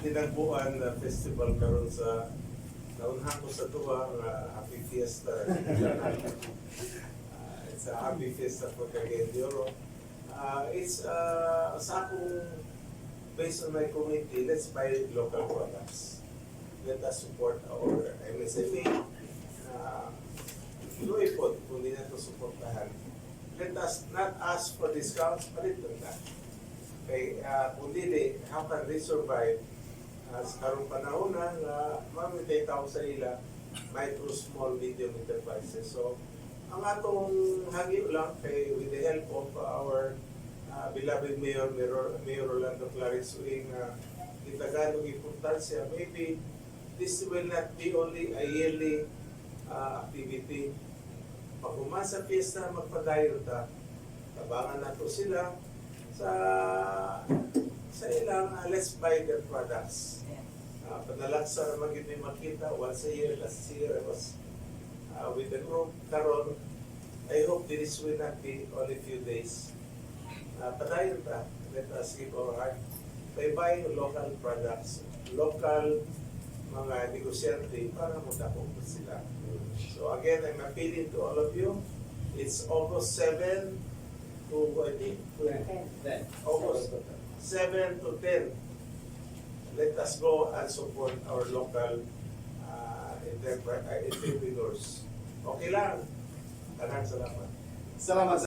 tinagpuan na festival karon sa naunhan ko sa tuwa nga Happy Fiesta. It's a Happy Fiesta for Cagayan de Oro. It's sa akong, based on my community, let's buy local products. Let us support our MSME. Luwi po, kung di na ito supportahan. Let us not ask for discounts, palit lang na. Okay, kung di, how can they survive? Sa karong panahon na mamitay tao sa ila, micro, small, medium enterprises. So, ang atong hangyo lang kay with the help of our beloved Mayor Rolando Clarice Uing, itaganong importansya, maybe this will not be only a yearly activity. Pag umasa fiesta, magpadayon ta. Tabangan nato sila sa ilang let's buy their products. Panalaksa naman gini makita once a year. Last year I was with the group. Karon, I hope this will not be only few days. Padayon ta. Let us give our heart by buying local products, local mga negosyante para magdakong sila. So again, I'm appealing to all of you. It's August 7 to, I think, August 7 to 10. Let us go and support our local entrepreneurs. Okay lang. Salamat. Salamat.